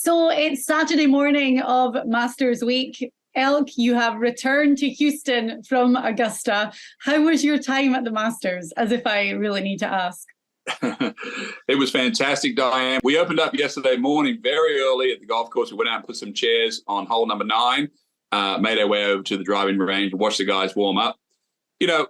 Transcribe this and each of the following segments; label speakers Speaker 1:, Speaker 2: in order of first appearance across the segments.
Speaker 1: So it's Saturday morning of Masters Week. Elk, you have returned to Houston from Augusta. How was your time at the Masters? As if I really need to ask.
Speaker 2: It was fantastic, Diane. We opened up yesterday morning very early at the golf course. We went out and put some chairs on hole number 9, made our way over to the driving range and watched the guys warm up. You know,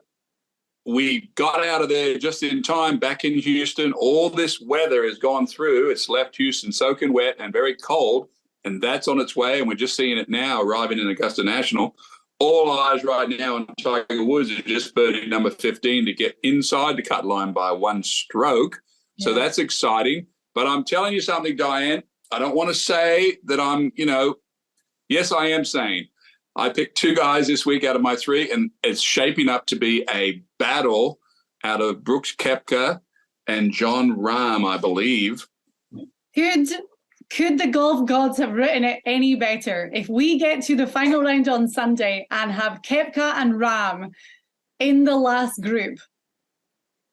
Speaker 2: we got out of there just in time back in Houston. All this weather has gone through. It's left Houston soaking wet and very cold, and that's on its way, and we're just seeing it now arriving in Augusta National. All eyes right now on Tiger Woods is just birdie number 15 to get inside the cut line by 1 stroke. Yeah. So that's exciting. But I'm telling you something, Diane, I don't want to say that I'm, yes, I am sane. I picked 2 guys this week out of my 3, and it's shaping up to be a battle out of Brooks Koepka and Jon Rahm, I believe.
Speaker 1: Could the golf gods have written it any better? If we get to the final round on Sunday and have Koepka and Rahm in the last group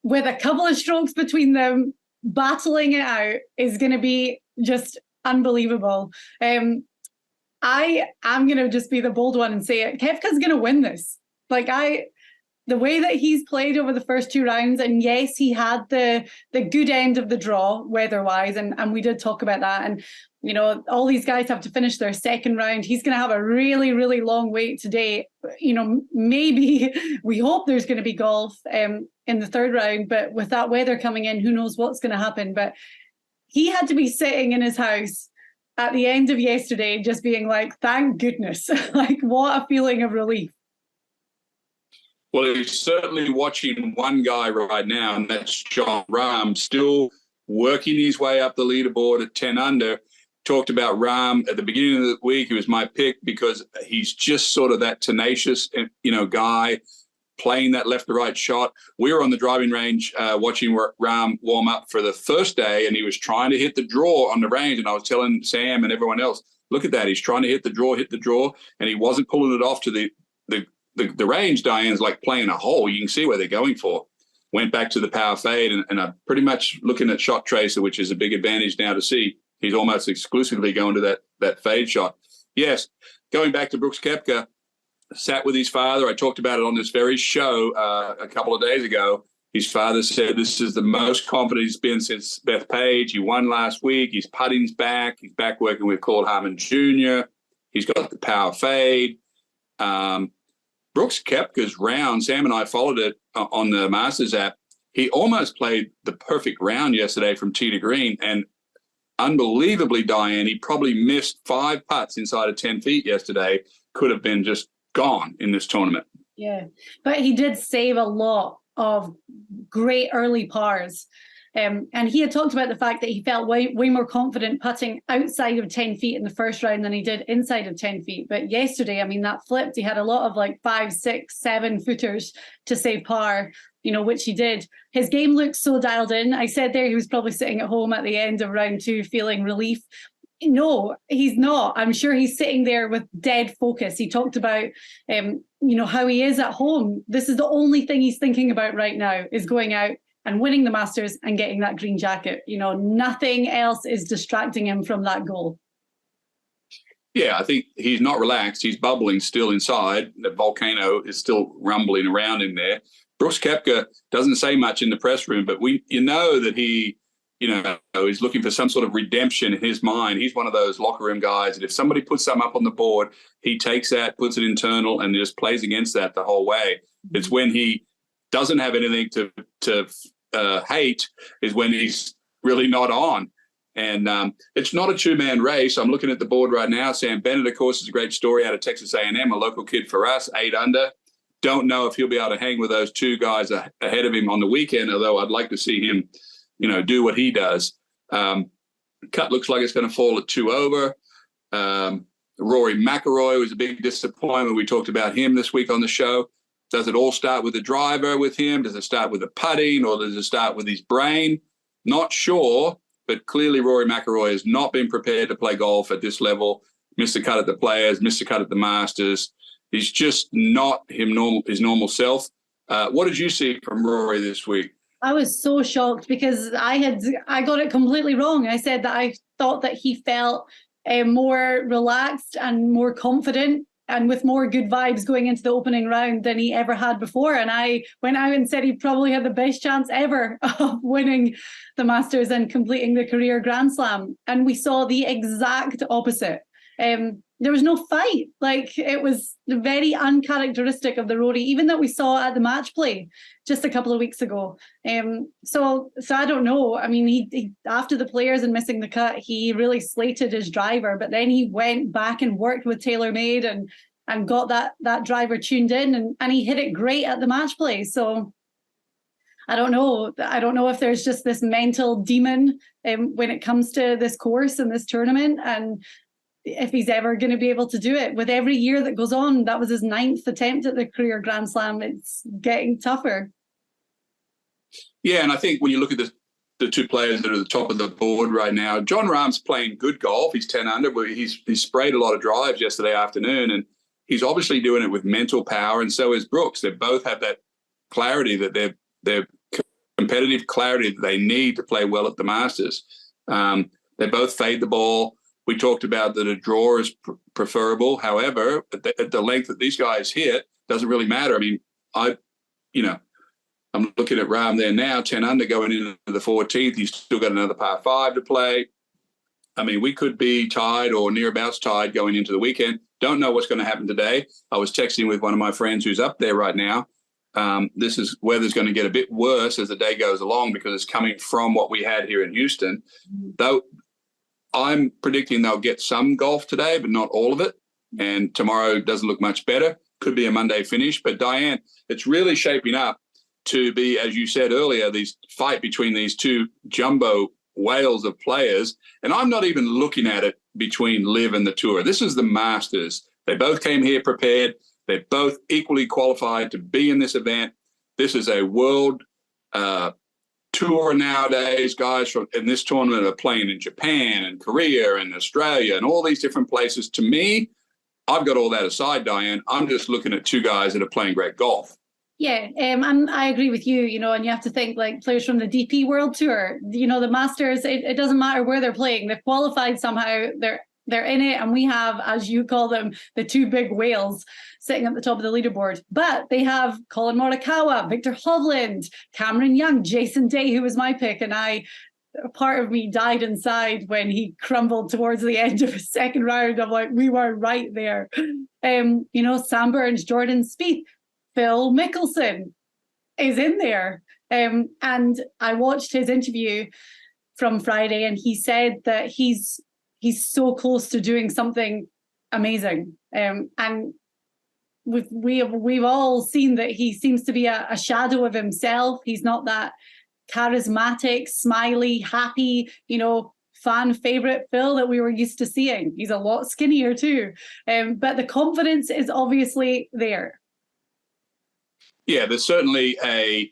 Speaker 1: with a couple of strokes between them, battling it out is going to be just unbelievable. I am going to just be the bold one and say it. Koepka's going to win this. The way that he's played over the first 2 rounds, and yes, he had the good end of the draw weather-wise, and we did talk about that. And, all these guys have to finish their second round. He's going to have a really, really long wait today. Maybe we hope there's going to be golf in the 3rd round, but with that weather coming in, who knows what's going to happen. But he had to be sitting in his house at the end of yesterday just being like, thank goodness. What a feeling of relief.
Speaker 2: Well, he's certainly watching one guy right now, and that's Jon Rahm, still working his way up the leaderboard at 10 under. Talked about Rahm at the beginning of the week. He was my pick because he's just sort of that tenacious, guy playing that left to right shot. We were on the driving range watching Rahm warm up for the first day, and he was trying to hit the draw on the range. And I was telling Sam and everyone else, look at that. He's trying to hit the draw, and he wasn't pulling it off to the range. Diane's like playing a hole. You can see where they're going for. Went back to the power fade, and I'm pretty much looking at Shot Tracer, which is a big advantage now to see. He's almost exclusively going to that fade shot. Yes, going back to Brooks Koepka, sat with his father. I talked about it on this very show a couple of days ago. His father said this is the most confident he's been since Beth Page. He won last week. His putting's back. He's back working with Claude Harmon Jr. He's got the power fade. Brooks Koepka's round, Sam and I followed it on the Masters app. He almost played the perfect round yesterday from tee to green, and unbelievably, Diane, he probably missed 5 putts inside of 10 feet yesterday. Could have been just gone in this tournament.
Speaker 1: Yeah, but he did save a lot of great early pars. And he had talked about the fact that he felt way more confident putting outside of 10 feet in the first round than he did inside of 10 feet. But yesterday, that flipped. He had a lot of 5, 6, 7 footers to save par, which he did. His game looked so dialed in. I said there he was probably sitting at home at the end of round 2 feeling relief. No, he's not. I'm sure he's sitting there with dead focus. He talked about, how he is at home. This is the only thing he's thinking about right now is going out and winning the Masters and getting that green jacket. Nothing else is distracting him from that goal.
Speaker 2: Yeah, I think he's not relaxed. He's bubbling still inside. The volcano is still rumbling around in there. Brooks Koepka doesn't say much in the press room, but that he, is looking for some sort of redemption in his mind. He's one of those locker room guys that if somebody puts something up on the board, he takes that, puts it internal, and just plays against that the whole way. It's when he doesn't have anything to hate is when he's really not on. And it's not a 2-man race. I'm looking at the board right now. Sam Bennett, of course, is a great story out of Texas A&M, a local kid for us, 8 under. Don't know if he'll be able to hang with those 2 guys ahead of him on the weekend, although I'd like to see him, do what he does. Cut looks like it's going to fall at 2 over. Rory McIlroy was a big disappointment. We talked about him this week on the show. Does it all start with the driver with him? Does it start with the putting, or does it start with his brain? Not sure, but clearly Rory McIlroy has not been prepared to play golf at this level. Missed the cut at the Players, missed the cut at the Masters. He's just not his normal self. What did you see from Rory this week?
Speaker 1: I was so shocked because I got it completely wrong. I said that I thought that he felt more relaxed and more confident and with more good vibes going into the opening round than he ever had before. And I went out and said he probably had the best chance ever of winning the Masters and completing the career Grand Slam. And we saw the exact opposite. There was no fight. Like, it was very uncharacteristic of the Rory, even that we saw at the match play just a couple of weeks ago. So I don't know. I mean, he after the Players and missing the cut, he really slated his driver, but then he went back and worked with TaylorMade and got that driver tuned in, and he hit it great at the match play. So I don't know. I don't know if there's just this mental demon when it comes to this course and this tournament, and if he's ever going to be able to do it. With every year that goes on, that was his 9th attempt at the career Grand Slam. It's getting tougher.
Speaker 2: Yeah, and I think when you look at the two players that are at the top of the board right now, Jon Rahm's playing good golf. He's 10 under, but he's sprayed a lot of drives yesterday afternoon, and he's obviously doing it with mental power, and so is Brooks. They both have that clarity, that they're competitive clarity that they need to play well at the Masters. They both fade the ball. We talked about that a draw is preferable. However, at the length that these guys hit, doesn't really matter. I mean, I'm looking at Rahm there now, 10 under going into the 14th. He's still got another par 5 to play. I mean, we could be tied or nearabouts tied going into the weekend. Don't know what's going to happen today. I was texting with one of my friends who's up there right now. Weather's going to get a bit worse as the day goes along because it's coming from what we had here in Houston. Though I'm predicting they'll get some golf today, but not all of it. And tomorrow doesn't look much better. Could be a Monday finish. But Diane, it's really shaping up to be, as you said earlier, these fight between these two jumbo whales of players. And I'm not even looking at it between Liv and the Tour. This is the Masters. They both came here prepared. They're both equally qualified to be in this event. This is a world tour nowadays. Guys in this tournament are playing in Japan and Korea and Australia and all these different places. To me, I've got all that aside, Diane. I'm just looking at two guys that are playing great golf.
Speaker 1: Yeah, and I agree with you, and you have to think like players from the DP World Tour, the Masters, it doesn't matter where they're playing. They've qualified somehow, they're in it, and we have, as you call them, the two big whales sitting at the top of the leaderboard. But they have Colin Morikawa, Victor Hovland, Cameron Young, Jason Day, who was my pick, and part of me died inside when he crumbled towards the end of his second round. I'm like, we were right there. Sam Burns, Jordan Spieth, Phil Mickelson is in there. And I watched his interview from Friday, and he said that he's so close to doing something amazing. And we've all seen that he seems to be a shadow of himself. He's not that charismatic, smiley, happy, fan favorite Phil that we were used to seeing. He's a lot skinnier too. But the confidence is obviously there.
Speaker 2: Yeah, there's certainly a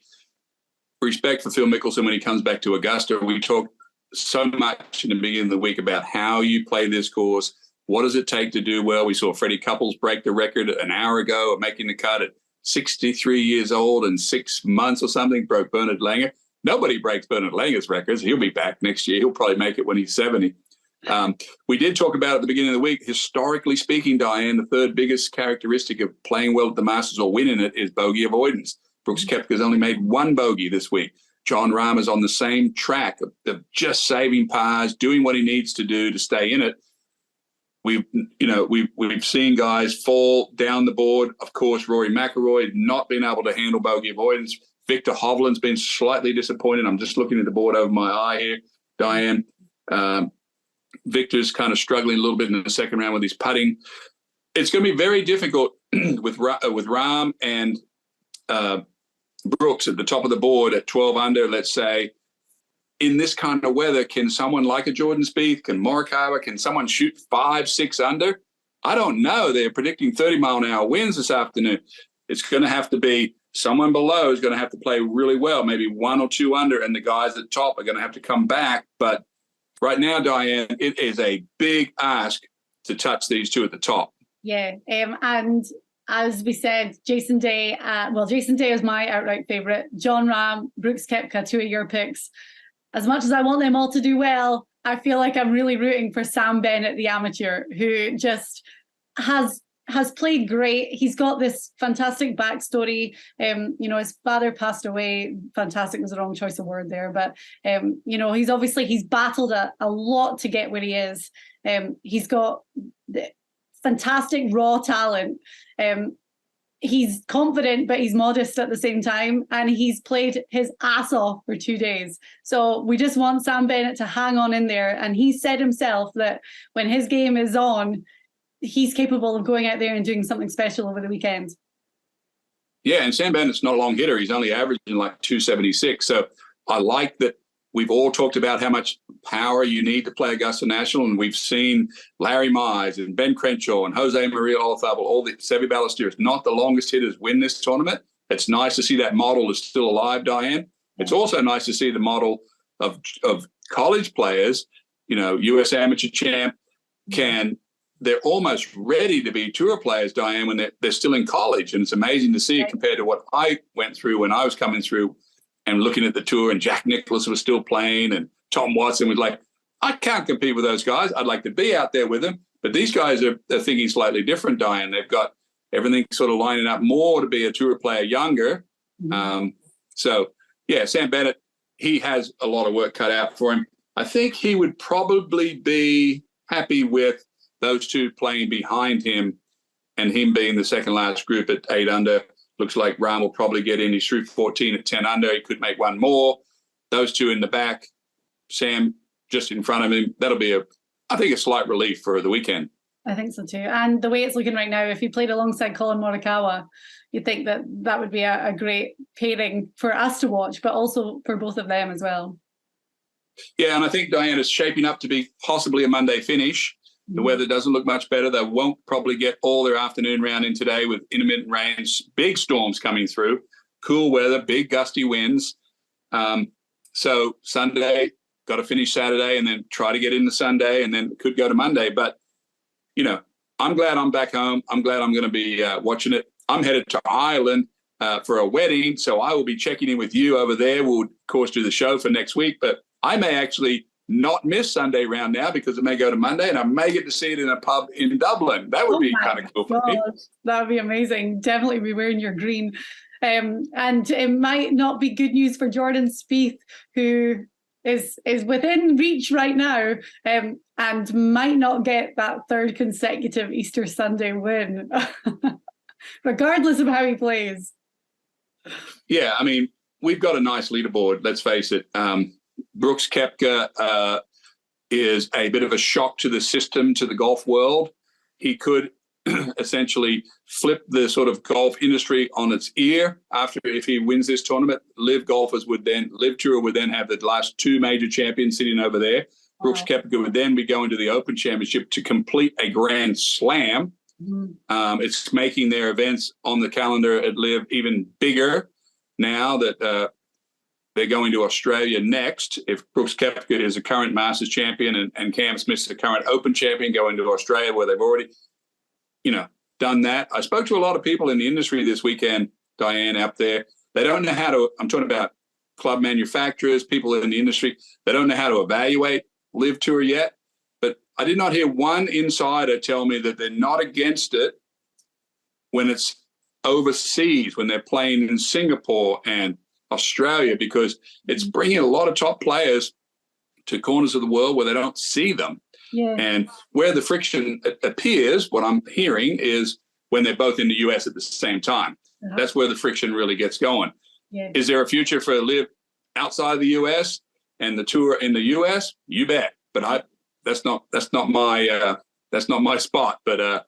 Speaker 2: respect for Phil Mickelson when he comes back to Augusta. We talked so much in the beginning of the week about how you play this course. What does it take to do well? We saw Freddie Couples break the record an hour ago of making the cut at 63 years old and 6 months or something, broke Bernard Langer. Nobody breaks Bernard Langer's records. He'll be back next year. He'll probably make it when he's 70. We did talk about at the beginning of the week, historically speaking, Diane, the third biggest characteristic of playing well at the Masters or winning it is bogey avoidance. Brooks Koepka's only made one bogey this week. Jon Rahm is on the same track of just saving pars, doing what he needs to do to stay in it. We've seen guys fall down the board. Of course, Rory McIlroy not being able to handle bogey avoidance. Victor Hovland's been slightly disappointed. I'm just looking at the board over my eye here, Diane. Victor's kind of struggling a little bit in the second round with his putting. It's going to be very difficult with Rahm and Brooks at the top of the board at 12 under, let's say. In this kind of weather, can someone like a Jordan Spieth, can Morikawa, can someone shoot 5-6 under? I don't know. They're predicting 30-mile-an-hour winds this afternoon. It's going to have to be someone below is going to have to play really well, maybe 1 or 2 under, and the guys at the top are going to have to come back. But right now, Diane, it is a big ask to touch these two at the top.
Speaker 1: Yeah, and as we said, Jason Day is my outright favourite. Jon Rahm, Brooks Koepka, two of your picks. As much as I want them all to do well, I feel like I'm really rooting for Sam Bennett, the amateur, who just has played great. He's got this fantastic backstory. His father passed away. Fantastic was the wrong choice of word there, but he's battled a lot to get where he is. He's got fantastic raw talent. He's confident, but he's modest at the same time, and he's played his ass off for 2 days. So we just want Sam Bennett to hang on in there. And he said himself that when his game is on, he's capable of going out there and doing something special over the weekend.
Speaker 2: Yeah, and Sam Bennett's not a long hitter. He's only averaging like 276. So I like that we've all talked about how much power you need to play Augusta National, and we've seen Larry Mize and Ben Crenshaw and Jose Maria Olazabal, all the Seve Ballesteros, not the longest hitters, win this tournament. It's nice to see that model is still alive, Diane. It's also nice to see the model of college players, U.S. amateur champ they're almost ready to be tour players, Diane, when they're still in college. And it's amazing to see compared to what I went through when I was coming through and looking at the tour, and Jack Nicklaus was still playing, and Tom Watson was like, I can't compete with those guys. I'd like to be out there with them. But these guys are thinking slightly different, Diane. They've got everything sort of lining up more to be a tour player younger. Mm-hmm. Sam Bennett, he has a lot of work cut out for him. I think he would probably be happy with those two playing behind him and him being the second last group at 8 under. Looks like Rahm will probably get in. He's through 14 at 10 under. He could make one more. Those two in the back, Sam just in front of him. That'll be I think a slight relief for the weekend.
Speaker 1: I think so too. And the way it's looking right now, if he played alongside Colin Morikawa, you'd think that would be a great pairing for us to watch, but also for both of them as well.
Speaker 2: Yeah, and I think Diane is shaping up to be possibly a Monday finish. The weather doesn't look much better. They won't probably get all their afternoon round in today with intermittent rains, big storms coming through, cool weather, big gusty winds. So Sunday, got to finish Saturday and then try to get into Sunday, and then could go to Monday. But, I'm glad I'm back home. I'm glad I'm going to be watching it. I'm headed to Ireland for a wedding, so I will be checking in with you over there. We'll, of course, do the show for next week, but I may actually not miss Sunday round now because it may go to Monday, and I may get to see it in a pub in Dublin. That would be kind of cool for me.
Speaker 1: That would be amazing. Definitely be wearing your green. And it might not be good news for Jordan Spieth, who is within reach right now, and might not get that third consecutive Easter Sunday win, regardless of how he plays.
Speaker 2: Yeah, I mean, we've got a nice leaderboard, let's face it. Brooks Koepka is a bit of a shock to the system, to the golf world. He could essentially flip the sort of golf industry on its ear if he wins this tournament. Live Tour would then have the last two major champions sitting over there. Brooks Koepka would then be going to the Open Championship to complete a Grand Slam. Mm-hmm. It's making their events on the calendar at Live even bigger now that they're going to Australia next. If Brooks Koepka is a current Masters champion and Cam Smith's the current Open champion, going to Australia where they've already, done that. I spoke to a lot of people in the industry this weekend, Diane, up there. They don't know how to, I'm talking about club manufacturers, people in the industry, they don't know how to evaluate Live Tour yet. But I did not hear one insider tell me that they're not against it when it's overseas, when they're playing in Singapore and Australia, because it's bringing a lot of top players to corners of the world where they don't see them. Yeah. And where the friction appears, what I'm hearing, is when they're both in the US at the same time. Uh-huh. That's where the friction really gets going. Yeah. Is there a future for Live outside the US and the tour in the US? You bet. But that's not my spot. But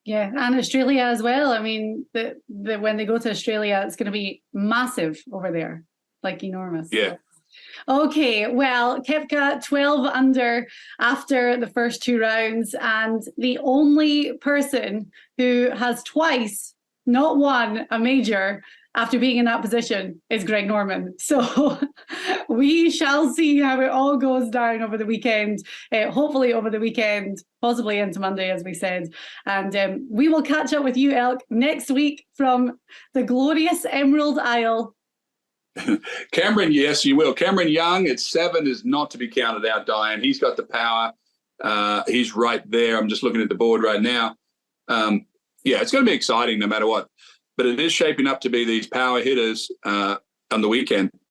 Speaker 1: yeah, and Australia as well. I mean, when they go to Australia, it's going to be massive over there, like enormous.
Speaker 2: Yeah.
Speaker 1: Okay, well, Koepka 12 under after the first two rounds, and the only person who has twice not won a major after being in that position is Greg Norman. So we shall see how it all goes down over the weekend, hopefully over the weekend, possibly into Monday, as we said. And we will catch up with you, Elk, next week from the glorious Emerald Isle.
Speaker 2: Cameron, yes, you will. Cameron Young at 7 is not to be counted out, Diane. He's got the power. He's right there. I'm just looking at the board right now. Yeah, it's going to be exciting no matter what. But it is shaping up to be these power hitters on the weekend.